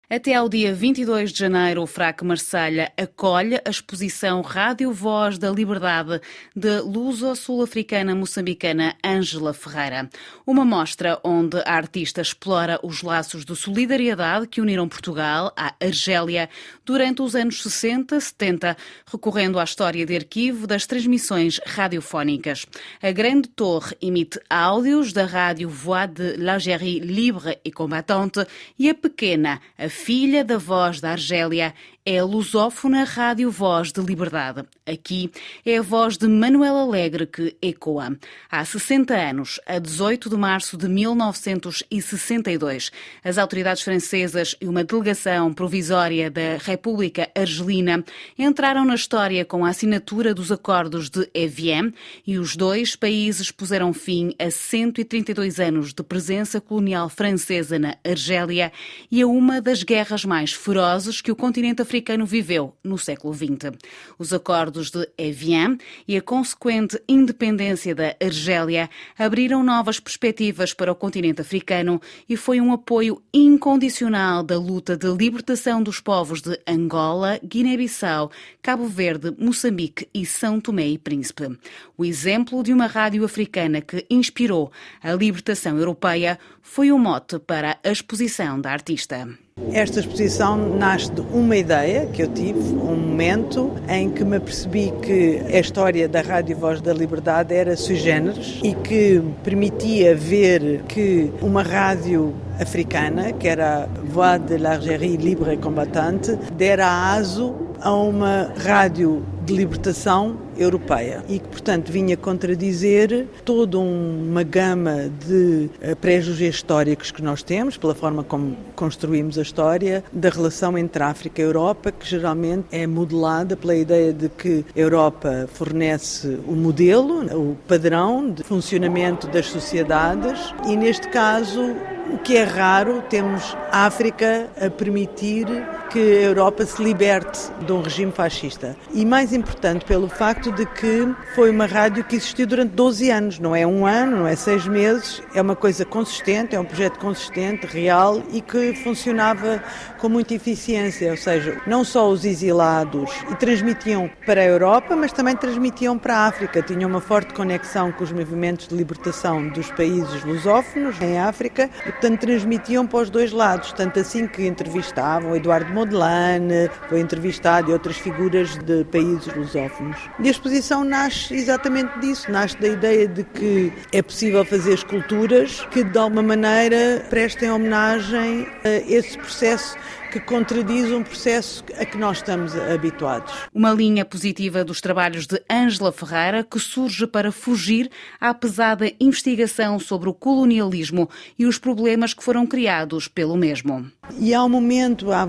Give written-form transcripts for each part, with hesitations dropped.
Até ao dia 22 de janeiro, o FRAC Marselha acolhe a exposição Rádio Voz da Liberdade de luso-sul-africana moçambicana Ângela Ferreira. Uma mostra onde a artista explora os laços de solidariedade que uniram Portugal à Argélia durante os anos 60, 70, recorrendo à história de arquivo das transmissões radiofónicas. A Grande Torre emite áudios da rádio Voix de l'Algérie libre et combattante e a pequena, a filha da Voz da Argélia, é a lusófona Rádio Voz de Liberdade. Aqui é a voz de Manuel Alegre que ecoa. Há 60 anos, a 18 de março de 1962, as autoridades francesas e uma delegação provisória da República Argelina entraram na história com a assinatura dos acordos de Évian e os dois países puseram fim a 132 anos de presença colonial francesa na Argélia e a uma das guerras mais ferozes que o continente africano viveu no século XX. Os acordos de Évian e a consequente independência da Argélia abriram novas perspectivas para o continente africano e foi um apoio incondicional da luta de libertação dos povos de Angola, Guiné-Bissau, Cabo Verde, Moçambique e São Tomé e Príncipe. O exemplo de uma rádio africana que inspirou a libertação europeia foi o mote para a exposição da artista. Esta exposição nasce de uma ideia que eu tive, um momento em que me apercebi que a história da Rádio Voz da Liberdade era sui generis e que permitia ver que uma rádio africana, que era a Voix de l'Algérie libre et combattante, dera aso a uma rádio de libertação europeia e que, portanto, vinha contradizer toda uma gama de pré-juízos históricos que nós temos, pela forma como construímos a história, da relação entre África e Europa, que geralmente é modelada pela ideia de que a Europa fornece o modelo, o padrão de funcionamento das sociedades e, neste caso, o que é raro, temos a África a permitir que a Europa se liberte de um regime fascista. E mais importante, pelo facto de que foi uma rádio que existiu durante 12 anos. Não é um ano, não é 6 meses, é uma coisa consistente, é um projeto consistente, real e que funcionava com muita eficiência. Ou seja, não só os exilados e transmitiam para a Europa, mas também transmitiam para a África. Tinham uma forte conexão com os movimentos de libertação dos países lusófonos em África. Portanto, transmitiam para os dois lados, tanto assim que entrevistavam Eduardo Mondlane, foi entrevistado e outras figuras de países lusófonos. E a exposição nasce exatamente disso, nasce da ideia de que é possível fazer esculturas que, de alguma maneira, prestem homenagem a esse processo que contradiz um processo a que nós estamos habituados. Uma linha positiva dos trabalhos de Ângela Ferreira que surge para fugir à pesada investigação sobre o colonialismo e os problemas que foram criados pelo mesmo. E há um momento, há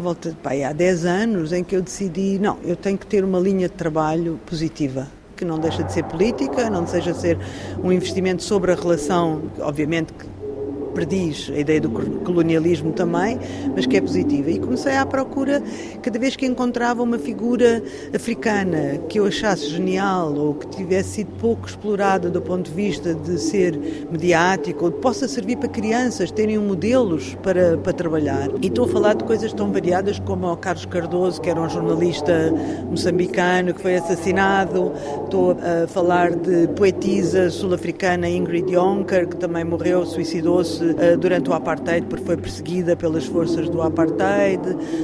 10 anos, em que eu decidi, não, eu tenho que ter uma linha de trabalho positiva, que não deixa de ser política, não deixa de ser um investimento sobre a relação, obviamente que perdiz a ideia do colonialismo também, mas que é positiva. E comecei à procura, cada vez que encontrava uma figura africana que eu achasse genial ou que tivesse sido pouco explorada do ponto de vista de ser mediático ou que possa servir para crianças terem modelos para trabalhar. E estou a falar de coisas tão variadas como o Carlos Cardoso, que era um jornalista moçambicano que foi assassinado. Estou a falar de poetisa sul-africana Ingrid Jonker, que também morreu, suicidou-se durante o Apartheid porque foi perseguida pelas forças do Apartheid.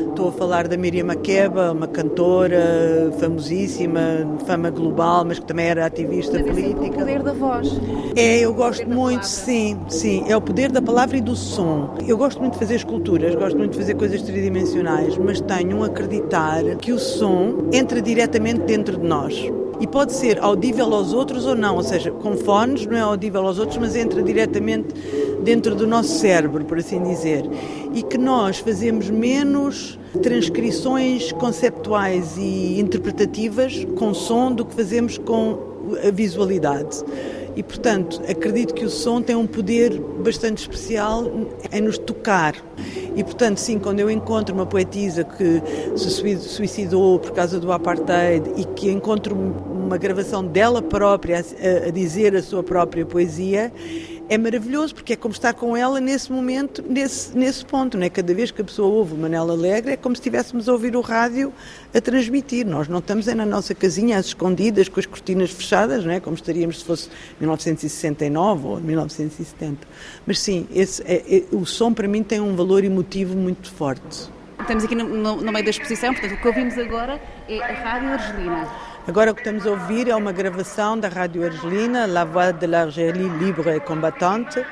Estou a falar da Miriam Makeba, uma cantora famosíssima, fama global, mas que também era ativista política. O poder da voz. Eu gosto muito, sim, é o poder da palavra e do som. Eu gosto muito de fazer esculturas, gosto muito de fazer coisas tridimensionais, mas tenho um acreditar que o som entra diretamente dentro de nós. E pode ser audível aos outros ou não, ou seja, com fones não é audível aos outros, mas entra diretamente dentro do nosso cérebro, por assim dizer. E que nós fazemos menos transcrições conceptuais e interpretativas com som do que fazemos com a visualidade. E, portanto, acredito que o som tem um poder bastante especial em nos tocar. E, portanto, sim, quando eu encontro uma poetisa que se suicidou por causa do Apartheid e que encontro uma gravação dela própria a dizer a sua própria poesia, é maravilhoso, porque é como estar com ela nesse momento, nesse ponto, não é? Cada vez que a pessoa ouve o Manel Alegre é como se estivéssemos a ouvir o rádio a transmitir. Nós não estamos na nossa casinha às escondidas, com as cortinas fechadas, não é? Como estaríamos se fosse 1969 ou 1970. Mas sim, o som para mim tem um valor emotivo muito forte. Estamos aqui no meio da exposição, portanto o que ouvimos agora é a Rádio Argelina. Agora o que estamos a ouvir é uma gravação da Rádio Argelina, La Voix de l'Argélie libre et combattante,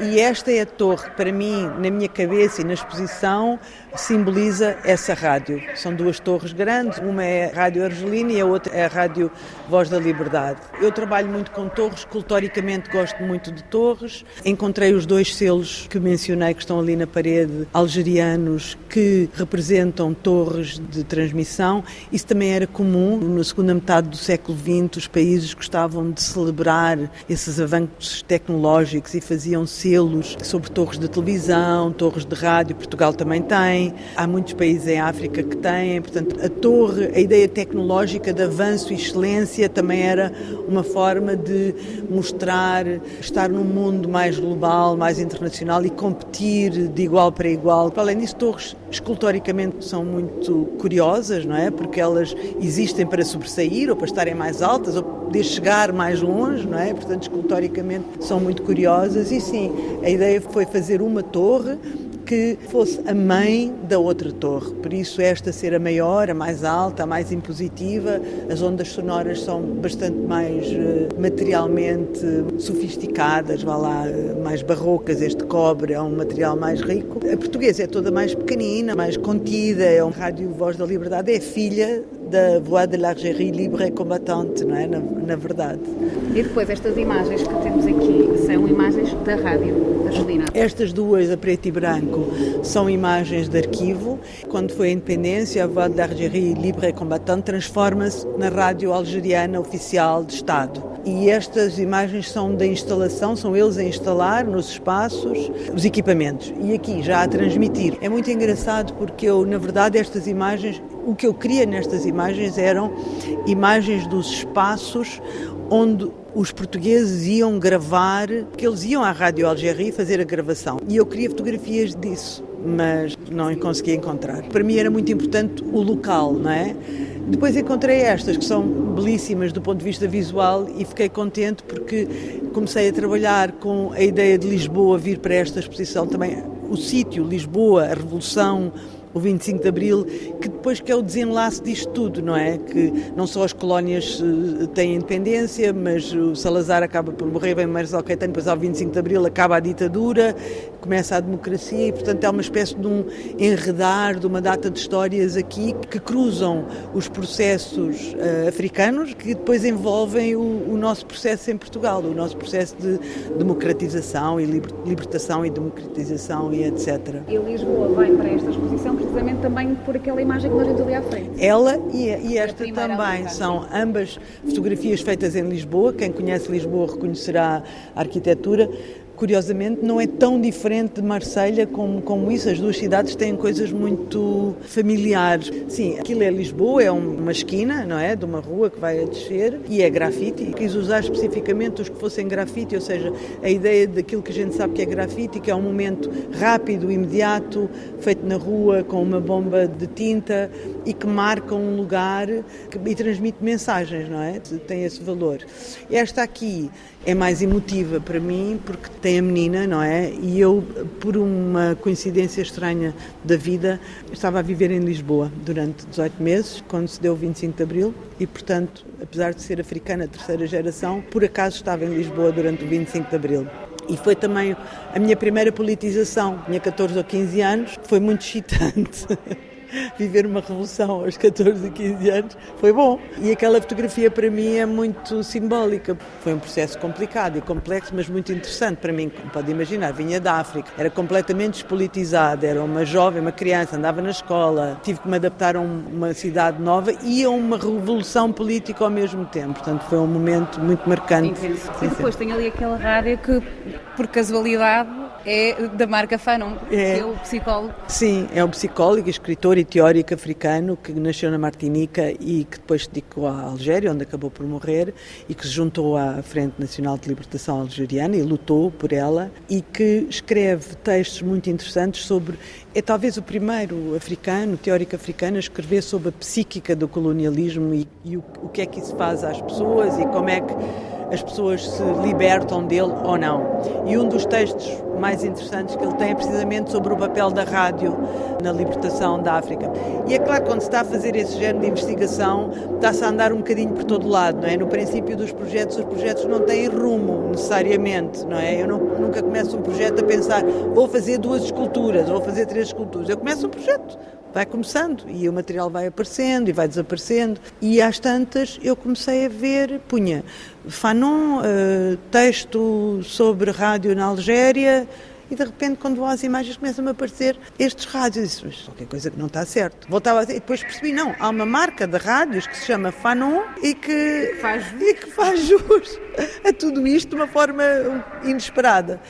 e esta é a torre que para mim, na minha cabeça e na exposição, simboliza essa rádio. São duas torres grandes, uma é a Rádio Argelina e a outra é a Rádio Voz da Liberdade. Eu trabalho muito com torres, culturicamente gosto muito de torres. Encontrei os dois selos que mencionei que estão ali na parede, algerianos, que representam torres de transmissão. Isso também era comum. Na segunda metade do século XX, os países gostavam de celebrar esses avanços tecnológicos e faziam selos sobre torres de televisão, torres de rádio. Portugal também tem. Há muitos países em África que têm. Portanto, a torre, a ideia tecnológica de avanço e excelência também era uma forma de mostrar, estar num mundo mais global, mais internacional e competir de igual para igual. Além disso, torres escultoricamente são muito curiosas, não é? Porque elas existem para sobressair ou para estarem mais altas ou poder chegar mais longe, não é? Portanto, escultoricamente são muito curiosas e sim, a ideia foi fazer uma torre que fosse a mãe da outra torre. Por isso esta ser a maior, a mais alta, a mais impositiva. As ondas sonoras são bastante mais materialmente sofisticadas, mais barrocas. Este cobre é um material mais rico. A portuguesa é toda mais pequenina, mais contida. É uma Rádio Voz da Liberdade, é filha da Voix de l'Argélie libre et combattante, não é? Na verdade. E depois estas imagens que temos aqui são imagens da Rádio Argelina. Estas duas, a preto e branco, são imagens de arquivo. Quando foi a independência, a Voix de l'Argélie libre et combattante transforma-se na rádio algeriana oficial de Estado. E estas imagens são da instalação, são eles a instalar nos espaços os equipamentos. E aqui já a transmitir. É muito engraçado porque na verdade, estas imagens, o que eu queria nestas imagens eram imagens dos espaços onde os portugueses iam gravar, que eles iam à Rádio Algérie fazer a gravação. E eu queria fotografias disso, mas não consegui encontrar. Para mim era muito importante o local, não é? Depois encontrei estas, que são belíssimas do ponto de vista visual e fiquei contente porque comecei a trabalhar com a ideia de Lisboa vir para esta exposição também. O sítio, Lisboa, a Revolução, o 25 de Abril, que depois que é o desenlace disto tudo, não é? Que não só as colónias têm independência, mas o Salazar acaba por morrer, vem Marcelo Caetano, depois ao 25 de Abril acaba a ditadura, começa a democracia e, portanto, é uma espécie de um enredar, de uma data de histórias aqui que cruzam os processos africanos, que depois envolvem o nosso processo em Portugal, o nosso processo de democratização e libertação e democratização e etc. E Lisboa vai para esta exposição precisamente também por aquela imagem que nós vimos ali à frente. Ela e esta também são ambas fotografias feitas em Lisboa. Quem conhece Lisboa reconhecerá a arquitetura. Curiosamente, não é tão diferente de Marselha como isso. As duas cidades têm coisas muito familiares. Sim, aquilo é Lisboa, é uma esquina, não é? De uma rua que vai a descer e é grafite. Quis usar especificamente os que fossem grafite, ou seja, a ideia daquilo que a gente sabe que é grafite, que é um momento rápido, imediato, feito na rua com uma bomba de tinta e que marca um lugar e transmite mensagens, não é? Tem esse valor. Esta aqui é mais emotiva para mim porque tem a menina, não é? E eu, por uma coincidência estranha da vida, estava a viver em Lisboa durante 18 meses, quando se deu o 25 de Abril, e, portanto, apesar de ser africana terceira geração, por acaso estava em Lisboa durante o 25 de Abril. E foi também a minha primeira politização, tinha 14 ou 15 anos, foi muito excitante. Viver uma revolução aos 14 e 15 anos foi bom. E aquela fotografia para mim é muito simbólica. Foi um processo complicado e complexo, mas muito interessante para mim. Como pode imaginar, vinha da África, era completamente despolitizada, era uma jovem, uma criança, andava na escola, tive que me adaptar a uma cidade nova e a uma revolução política ao mesmo tempo. Portanto, foi um momento muito marcante. E depois tem ali aquela rádio que, por casualidade, É da marca Fanon, que é o psicólogo. Sim, é um psicólogo, escritor e teórico africano que nasceu na Martinica e que depois se dedicou à Algéria, onde acabou por morrer, e que se juntou à Frente Nacional de Libertação Algeriana e lutou por ela, e que escreve textos muito interessantes sobre... É talvez o primeiro africano, teórico africano, a escrever sobre a psíquica do colonialismo e o que é que isso faz às pessoas e como é que as pessoas se libertam dele ou não. E um dos textos mais interessantes que ele tem é precisamente sobre o papel da rádio na libertação da África. E é claro que quando se está a fazer esse género de investigação, está-se a andar um bocadinho por todo lado, não é? No princípio dos projetos, os projetos não têm rumo necessariamente, não é? Eu nunca começo um projeto a pensar, vou fazer 2 esculturas, vou fazer 3 esculturas. Eu começo um projeto. Vai começando e o material vai aparecendo e vai desaparecendo. E às tantas eu comecei a ver, punha Fanon, texto sobre rádio na Algéria, e de repente quando vou às imagens começam-me a aparecer estes rádios. Disse, mas qualquer coisa que não está certo. Voltava a dizer, e depois percebi, não, há uma marca de rádios que se chama Fanon e que faz jus a tudo isto de uma forma inesperada.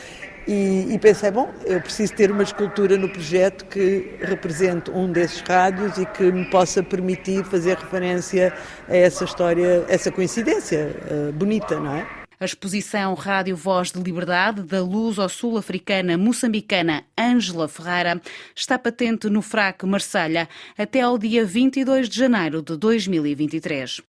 E pensei, bom, eu preciso ter uma escultura no projeto que represente um desses rádios e que me possa permitir fazer referência a essa história, essa coincidência bonita, não é? A exposição Rádio Voz de Liberdade da luso-sul-africana moçambicana Ângela Ferreira está patente no FRAC Marselha até ao dia 22 de janeiro de 2023.